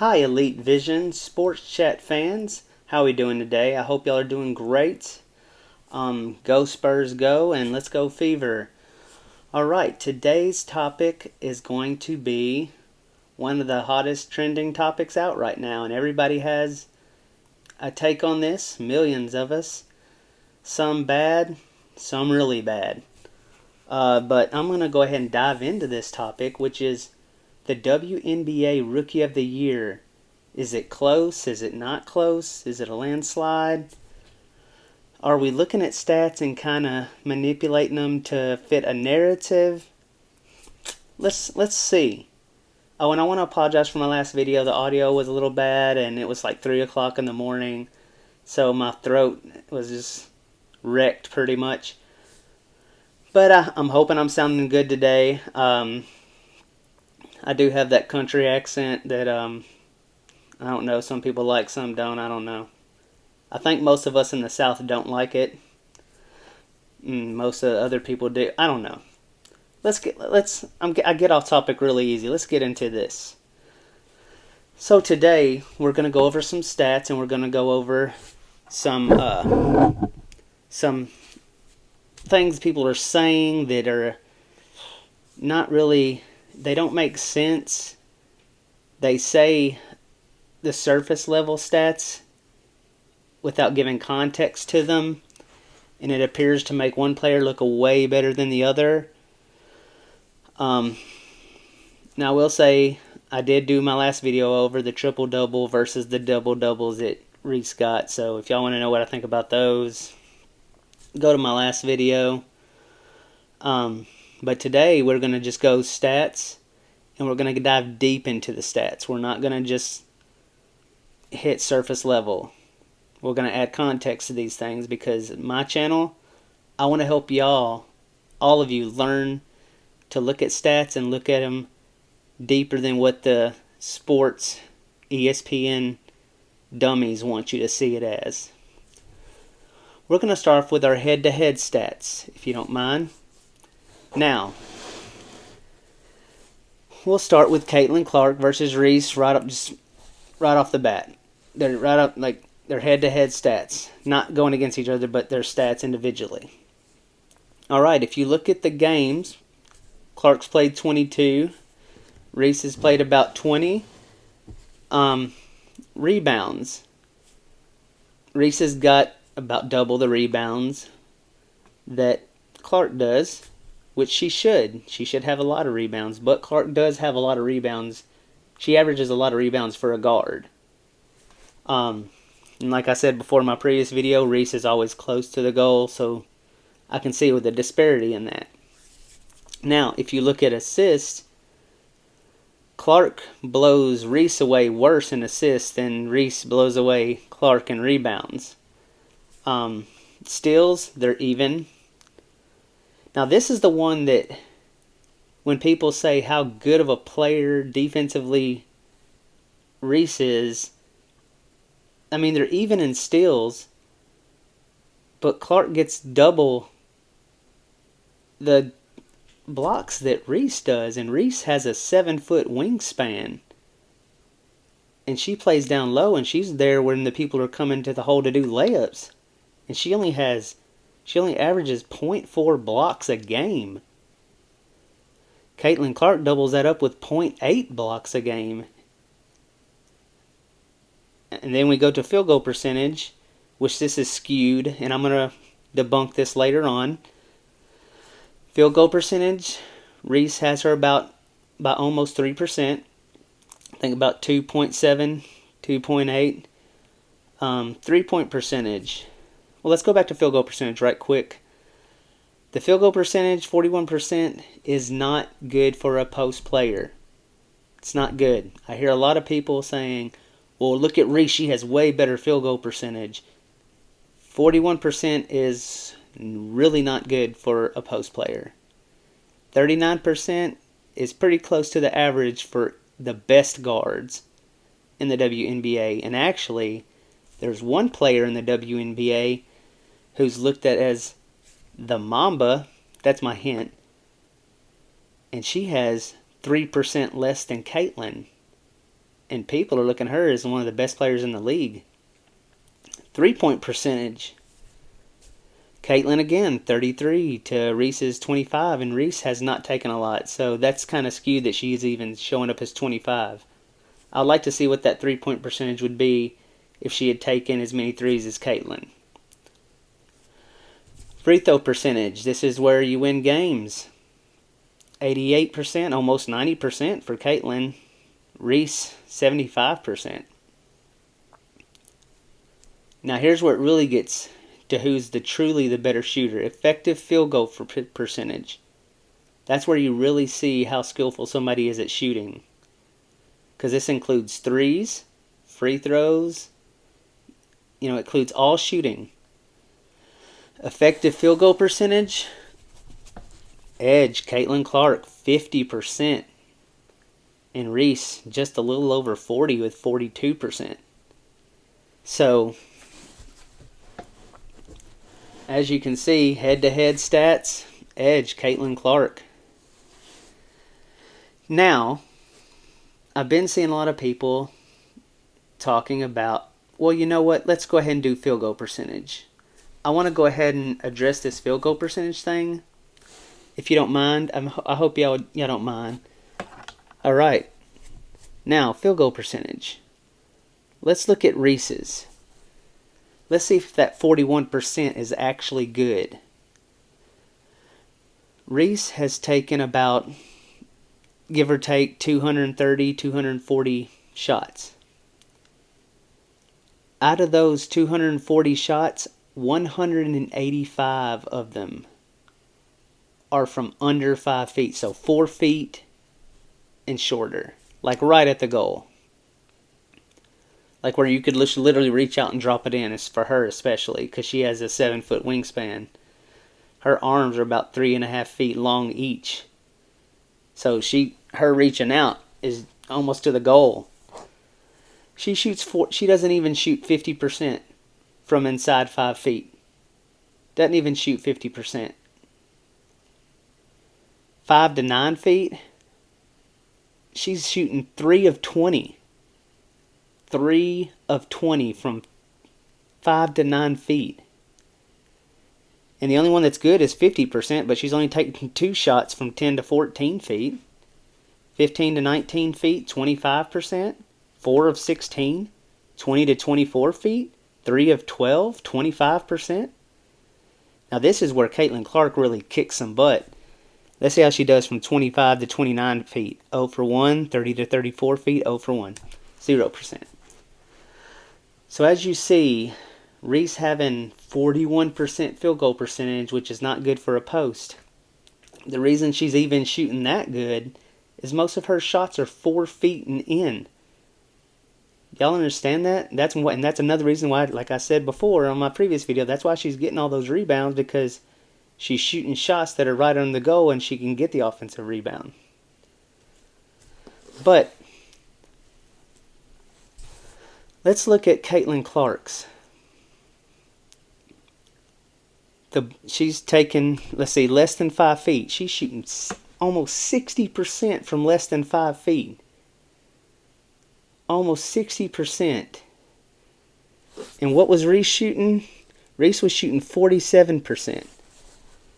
Hi Elite Vision Sports Chat fans, how are we doing today? I hope y'all are doing great. Go Spurs go, and let's go Fever. Alright, today's topic is going to be one of the hottest trending topics out right now, and everybody has a take on this, millions of us. Some bad, some really bad. But I'm going to go ahead and dive into this topic, which is the WNBA Rookie of the Year. Is it close? Is it not close? Is it a landslide? Are we looking at stats and kind of manipulating them to fit a narrative? Let's see. Oh, and I want to apologize for my last video. The audio was a little bad, and it was like 3 o'clock in the morning, so my throat was just wrecked pretty much. But I'm hoping I'm sounding good today. I do have that country accent that, I don't know, some people like, some don't, I don't know. I think most of us in the South don't like it. Most of the other people do. I don't know. I get off topic really easy. Let's get into this. So today, we're going to go over some stats, and we're going to go over some things people are saying that are not really, they don't make sense. They say the surface level stats without giving context to them, and it appears to make one player look way better than the other. Now I will say I did do my last video over the triple-double versus the double-doubles that Reese got, so if y'all want to know what I think about those, go to my last video. But today we're going to just go stats, and we're going to dive deep into the stats. We're not going to just hit surface level. We're going to add context to these things because my channel, I want to help y'all, all of you, learn to look at stats and look at them deeper than what the sports ESPN dummies want you to see it as. We're going to start off with our head-to-head stats, if you don't mind. Now, we'll start with Caitlin Clark versus Reese right off the bat. They're right up, like, their head-to-head stats. Not going against each other, but their stats individually. Alright, if you look at the games, Clark's played 22. Reese has played about 20. Rebounds. Reese has got about double the rebounds that Clark does, which she should. She should have a lot of rebounds, but Clark does have a lot of rebounds. She averages a lot of rebounds for a guard. And like I said before in my previous video, Reese is always close to the goal, so I can see with the disparity in that. Now, if you look at assists, Clark blows Reese away worse in assists than Reese blows away Clark in rebounds. Steals, they're even. Now, this is the one that when people say how good of a player defensively Reese is, I mean, they're even in steals, but Clark gets double the blocks that Reese does, and Reese has a 7-foot wingspan, and she plays down low, and she's there when the people are coming to the hole to do layups, and she only averages 0.4 blocks a game. Caitlin Clark doubles that up with 0.8 blocks a game. And then we go to field goal percentage, which this is skewed, and I'm going to debunk this later on. Field goal percentage, Reese has her by almost 3%. I think about 2.7, 2.8. 3-point percentage. Well, let's go back to field goal percentage right quick. The field goal percentage, 41%, is not good for a post player. It's not good. I hear a lot of people saying, well, look at Reese, she has way better field goal percentage. 41% is really not good for a post player. 39% is pretty close to the average for the best guards in the WNBA. And actually, there's one player in the WNBA who's looked at as the Mamba. That's my hint. And she has 3% less than Caitlin. and people are looking at her as one of the best players in the league. 3-point percentage. Caitlin again, 33 to Reese's 25, and Reese has not taken a lot, so that's kind of skewed that she's even showing up as 25. I'd like to see what that 3-point percentage would be if she had taken as many threes as Caitlin. Free throw percentage. This is where you win games. 88%, almost 90% for Caitlin. Reese, 75%. Now here's where it really gets to who's truly the better shooter. Effective field goal percentage. That's where you really see how skillful somebody is at shooting. Because this includes threes, free throws, it includes all shooting. Effective field goal percentage. Edge, Caitlin Clark, 50%. And Reese, just a little over 40 with 42%. So, as you can see, head-to-head stats, edge, Caitlin Clark. Now, I've been seeing a lot of people talking about, well, you know what, let's go ahead and do field goal percentage. I want to go ahead and address this field goal percentage thing, if you don't mind. I hope y'all don't mind. All right. Now, field goal percentage. Let's look at Reese's. Let's see if that 41% is actually good. Reese has taken about, give or take, 230, 240 shots. Out of those 240 shots, 185 of them are from under 5 feet. So 4 feet and shorter. Like right at the goal. Like where you could literally reach out and drop it in. It's for her especially, because she has a 7-foot wingspan. Her arms are about 3.5 feet long each. So her reaching out is almost to the goal. She doesn't even shoot 50% from inside 5 feet. Doesn't even shoot 50%. 5 to 9 feet, she's shooting 3 of 20. 3 of 20 from 5 to 9 feet. And the only one that's good is 50%, but she's only taking 2 shots from 10 to 14 feet. 15 to 19 feet, 25%. 4 of 16, 20 to 24 feet. 3 of 12, 25%. Now this is where Caitlin Clark really kicks some butt. Let's see how she does from 25 to 29 feet. 0 for 1, 30 to 34 feet, 0 for 1. 0%. So as you see, Reese having 41% field goal percentage, which is not good for a post. The reason she's even shooting that good is most of her shots are 4 feet and in. Y'all understand that? And that's another reason why, like I said before on my previous video, that's why she's getting all those rebounds, because she's shooting shots that are right on the goal and she can get the offensive rebound. But let's look at Caitlin Clark's. She's taken, let's see, less than 5 feet. She's shooting almost 60% from less than 5 feet. Almost 60%. And what was Reese shooting? Reese was shooting 47%.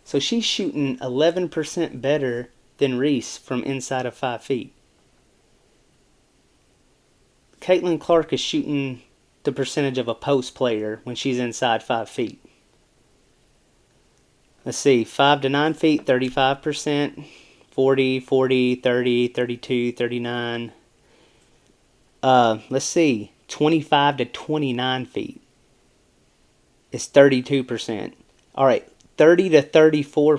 So she's shooting 11% better than Reese from inside of 5 feet. Caitlin Clark is shooting the percentage of a post player when she's inside 5 feet. Let's see, 5 to 9 feet, 35%, 40, 40, 30, 32, 39. Let's see, 25 to 29 feet is 32%. All right, 30 to 34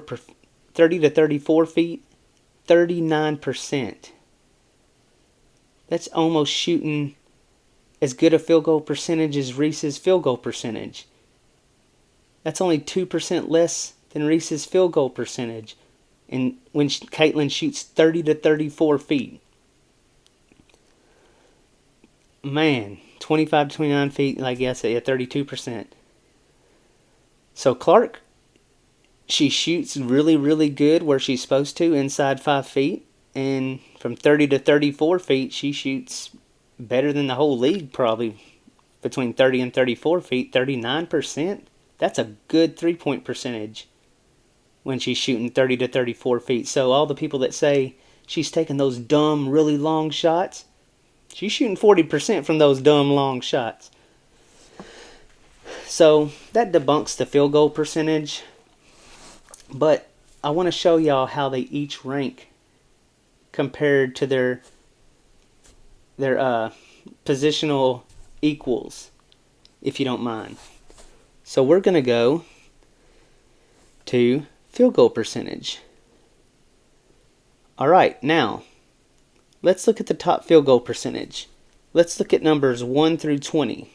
feet, 39%. That's almost shooting as good a field goal percentage as Reese's field goal percentage. That's only 2% less than Reese's field goal percentage, and when Caitlin shoots 30 to 34 feet. Man, 25 to 29 feet, like I said, yeah, 32%. So Clark, she shoots really, really good where she's supposed to, inside 5 feet. And from 30 to 34 feet, she shoots better than the whole league, probably between 30 and 34 feet, 39%. That's a good three-point percentage when she's shooting 30 to 34 feet. So all the people that say she's taking those dumb, really long shots, she's shooting 40% from those dumb, long shots. So that debunks the field goal percentage. But I want to show y'all how they each rank compared to their positional equals, if you don't mind. So we're going to go to field goal percentage. Alright, now let's look at the top field goal percentage. Let's look at numbers 1 through 20.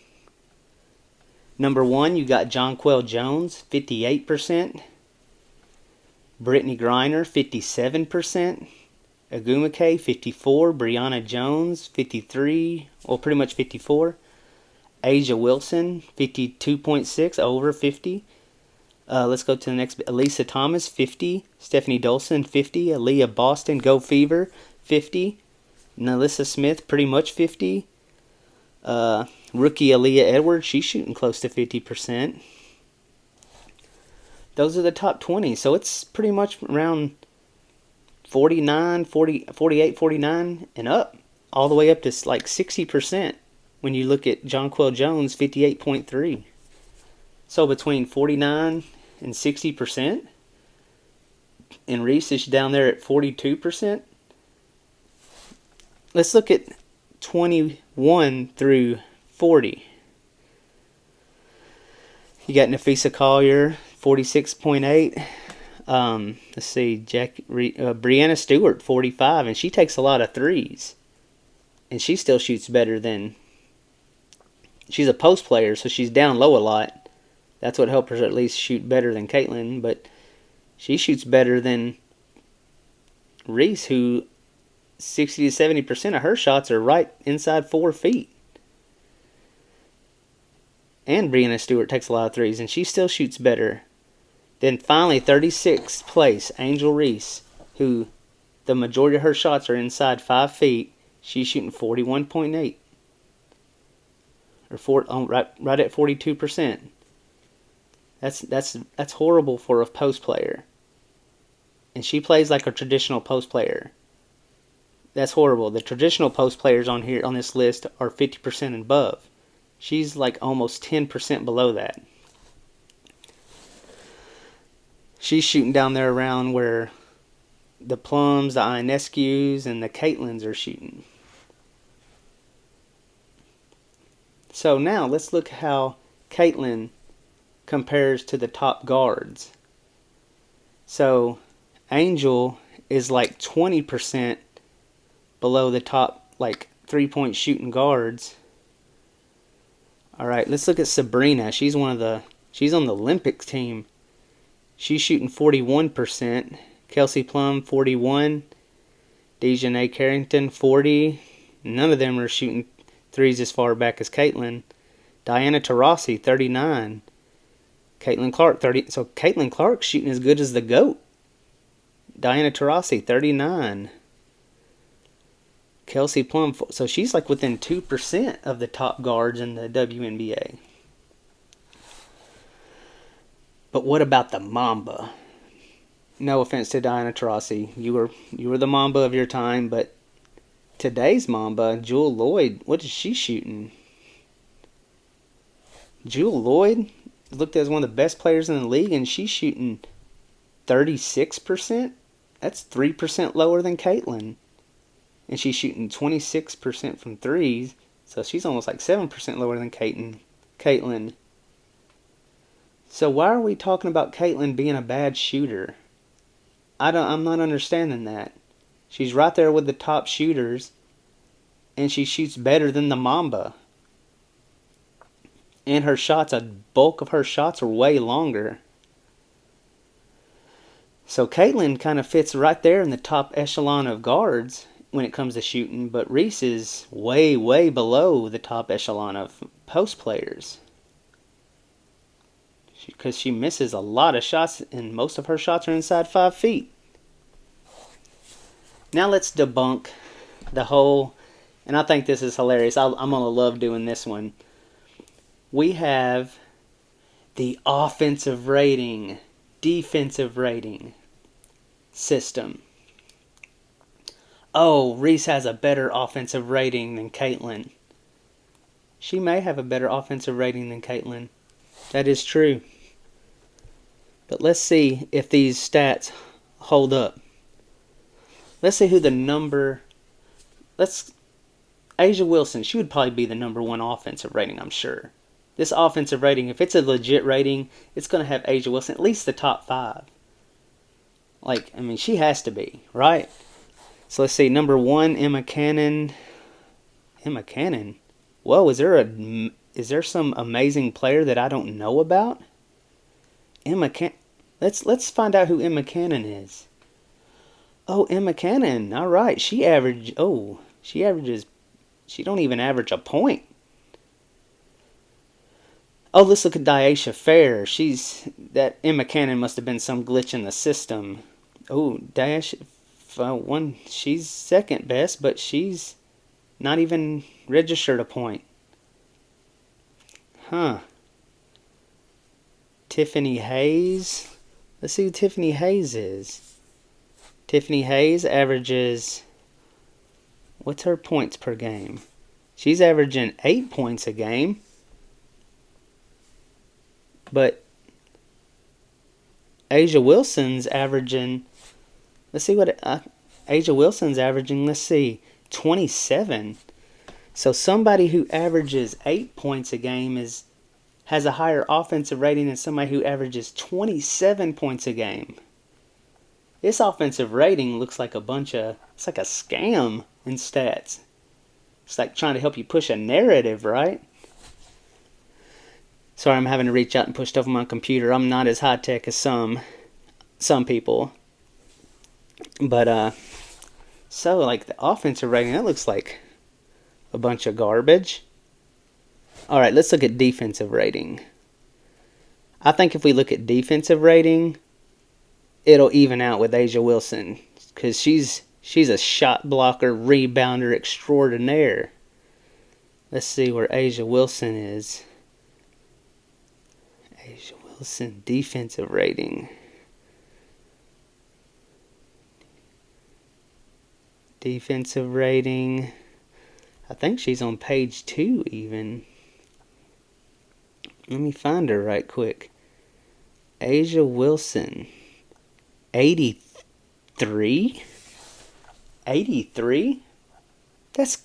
Number 1, you got Jonquel Jones, 58%. Brittany Griner, 57%. Agumake, 54. Brianna Jones, 53. Well, pretty much 54. Asia Wilson, 52.6, over 50. Let's go to the next. Elisa Thomas, 50. Stephanie Dolson, 50. Aaliyah Boston, Go Fever, 50. Nalissa Smith, pretty much 50. Rookie Aaliyah Edwards, she's shooting close to 50%. Those are the top 20. So it's pretty much around 49, 40, 48, 49 and up. All the way up to like 60% when you look at Jonquel Jones, 58.3. So between 49 and 60%. And Reese is down there at 42%. Let's look at 21 through 40. You got Nafisa Collier, 46.8. Let's see, Brianna Stewart, 45, and she takes a lot of threes. And she still shoots better than... She's a post player, so she's down low a lot. That's what helps her at least shoot better than Caitlin, but she shoots better than Reese, who 60 to 70% of her shots are right inside 4 feet. And Brianna Stewart takes a lot of threes, and she still shoots better. Then finally, 36th place, Angel Reese, who the majority of her shots are inside 5 feet. She's shooting 41.8. Right at 42%. That's horrible for a post player. And she plays like a traditional post player. That's horrible. The traditional post players on here on this list are 50% and above. She's like almost 10% below that. She's shooting down there around where the Plums, the Ionescu's, and the Caitlins are shooting. So now let's look how Caitlin compares to the top guards. So Angel is like 20% below the top like 3-point shooting guards. Alright, let's look at Sabrina. She's on the Olympics team. She's shooting 41%. Kelsey Plum, 41. Dejanay Carrington, 40. None of them are shooting threes as far back as Caitlin. Diana Taurasi, 39. Caitlin Clark, 30. So Caitlin Clark's shooting as good as the GOAT. Diana Taurasi, 39. Kelsey Plum, so she's like within 2% of the top guards in the WNBA. But what about the Mamba? No offense to Diana Taurasi, you were the Mamba of your time, but today's Mamba, Jewel Lloyd, what is she shooting? Jewel Lloyd looked as one of the best players in the league, and she's shooting 36%. That's 3% lower than Caitlin. And she's shooting 26% from threes, so she's almost like 7% lower than Caitlin. So why are we talking about Caitlin being a bad shooter? I'm not understanding that. She's right there with the top shooters, and she shoots better than the Mamba. And her shots, a bulk of her shots are way longer. So Caitlin kind of fits right there in the top echelon of guards when it comes to shooting, but Reese is way, way below the top echelon of post players. Because she misses a lot of shots, and most of her shots are inside 5 feet. Now let's debunk the whole and I think this is hilarious. I'm going to love doing this one. We have the offensive rating, defensive rating system. Oh, Reese has a better offensive rating than Caitlin. She may have a better offensive rating than Caitlin. That is true. But let's see if these stats hold up. Let's see who the number... A'ja Wilson, she would probably be the number one offensive rating, I'm sure. This offensive rating, if it's a legit rating, it's going to have A'ja Wilson at least the top 5. Like, I mean, she has to be, right? So let's see, number 1, Emma Cannon. Emma Cannon? Whoa, is there some amazing player that I don't know about? Emma Cannon. Let's find out who Emma Cannon is. Oh, Emma Cannon. All right, she averages. She don't even average a point. Oh, let's look at Daisha Fair. That Emma Cannon must have been some glitch in the system. Oh, Daisha, she's second best, but she's not even registered a point. Huh. Tiffany Hayes. Let's see who Tiffany Hayes is. Tiffany Hayes averages... What's her points per game? She's averaging 8 points a game. But A'ja Wilson's averaging... Let's see what... A'ja Wilson's averaging, let's see, 27. So somebody who averages 8 points a game has a higher offensive rating than somebody who averages 27 points a game. This offensive rating looks like it's like a scam in stats. It's like trying to help you push a narrative, right? Sorry, I'm having to reach out and push stuff on my computer. I'm not as high tech as some people. But, so like the offensive rating, that looks like a bunch of garbage. Alright, let's look at defensive rating. I think if we look at defensive rating, it'll even out with A'ja Wilson. Because she's a shot blocker, rebounder extraordinaire. Let's see where A'ja Wilson is. A'ja Wilson, defensive rating. Defensive rating. I think she's on page 2 even. Let me find her right quick. A'ja Wilson. 83? 83? That's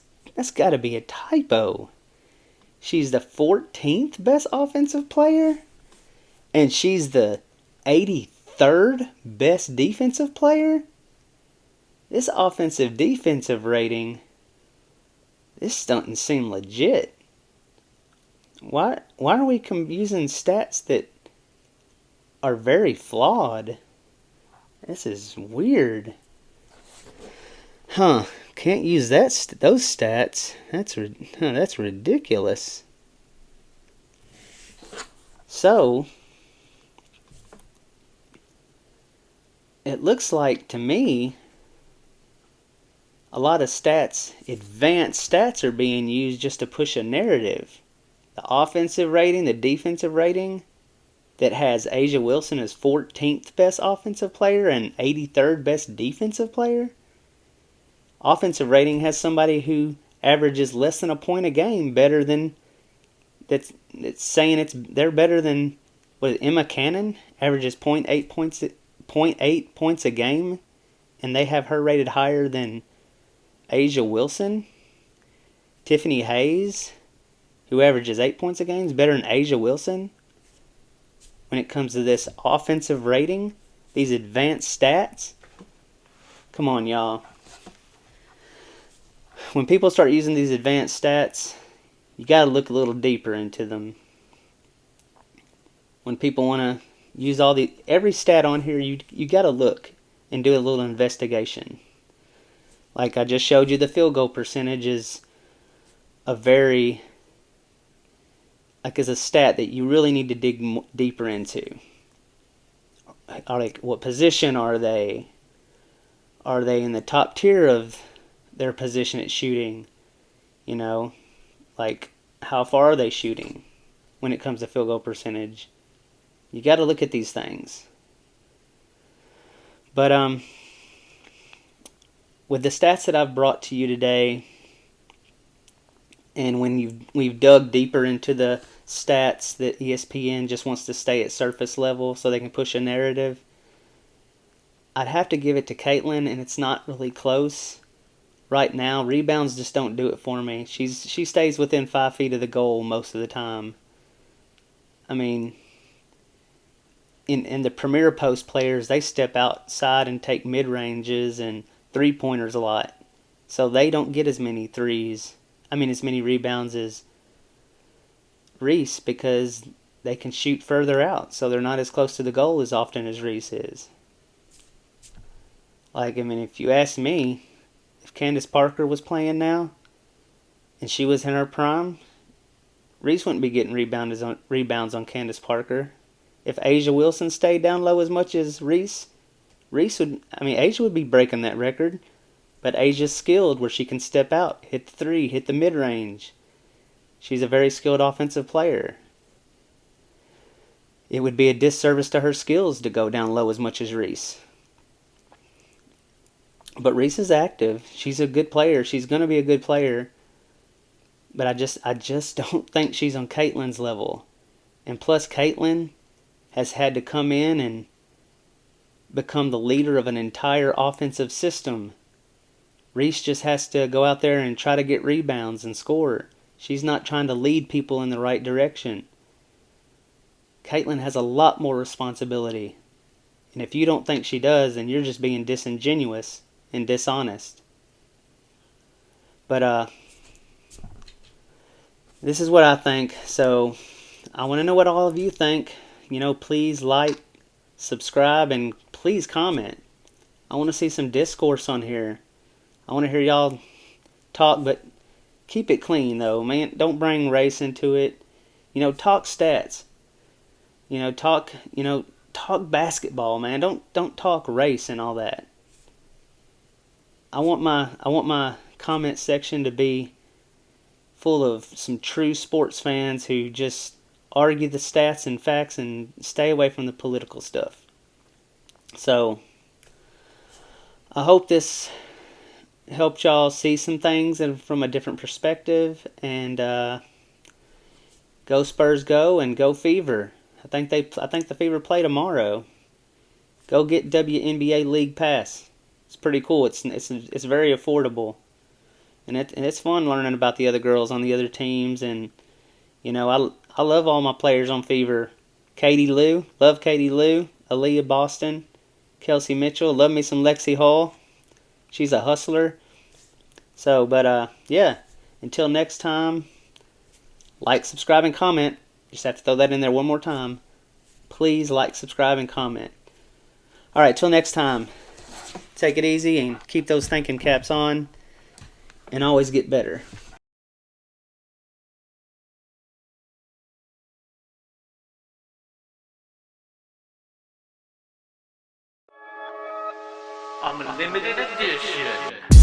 got to be a typo. She's the 14th best offensive player? And she's the 83rd best defensive player? This offensive defensive rating, this doesn't seem legit. Why are we using stats that are very flawed? This is weird. Huh, can't use those stats. That's ridiculous. So, it looks like to me a lot of stats, advanced stats, are being used just to push a narrative. The offensive rating, the defensive rating, that has A'ja Wilson as 14th best offensive player and 83rd best defensive player. Offensive rating has somebody who averages less than a point a game better than... That's saying they're better than... Emma Cannon averages 0.8 points a game, and they have her rated higher than A'ja Wilson. Tiffany Hayes, who averages 8 points a game, is better than A'ja Wilson. When it comes to this offensive rating, these advanced stats. Come on, y'all. When people start using these advanced stats, you got to look a little deeper into them. When people want to use every stat on here, you got to look and do a little investigation. Like I just showed you, the field goal percentage is is a stat that you really need to dig deeper into. What position are they? Are they in the top tier of their position at shooting? You know, like how far are they shooting when it comes to field goal percentage? You got to look at these things. But with the stats that I've brought to you today, and when we've dug deeper into the stats that ESPN just wants to stay at surface level so they can push a narrative, I'd have to give it to Caitlin, and it's not really close. Right now, rebounds just don't do it for me. She stays within 5 feet of the goal most of the time. I mean, in the premier post players, they step outside and take mid ranges and 3-pointers a lot, so they don't get as many threes. I mean, as many rebounds as Reese because they can shoot further out, so they're not as close to the goal as often as Reese is. Like, I mean, if you ask me, if Candace Parker was playing now and she was in her prime, Reese wouldn't be getting rebounds on Candace Parker. If Asia Wilson stayed down low as much as Reese would. I mean, Asia would be breaking that record, but Asia's skilled where she can step out, hit the three, hit the mid range. She's a very skilled offensive player. It would be a disservice to her skills to go down low as much as Reese. But Reese is active. She's a good player. She's going to be a good player. But I just don't think she's on Caitlin's level. And plus, Caitlin has had to come in and become the leader of an entire offensive system. Reese just has to go out there and try to get rebounds and score. She's not trying to lead people in the right direction. Caitlin has a lot more responsibility. And if you don't think she does, then you're just being disingenuous and dishonest. But this is what I think. So I want to know what all of you think. Please like, subscribe, and please comment. I want to see some discourse on here. I want to hear y'all talk, but keep it clean, though, man. Don't bring race into it. Talk stats. Talk basketball, man. Don't talk race and all that. I want my comment section to be full of some true sports fans who just argue the stats and facts and stay away from the political stuff. So I hope this helped y'all see some things and from a different perspective. And go Spurs, go, and go Fever. I think the Fever play tomorrow. Go get WNBA League Pass. It's pretty cool. It's very affordable, and it's fun learning about the other girls on the other teams. And I love all my players on Fever. Katie Lou, love Katie Lou. Aaliyah Boston, Kelsey Mitchell, love me some Lexi Hall. She's a hustler. So, but yeah. Until next time, like, subscribe, and comment. Just have to throw that in there one more time. Please like, subscribe, and comment. All right, till next time. Take it easy and keep those thinking caps on, and always get better. I'm a limited edition.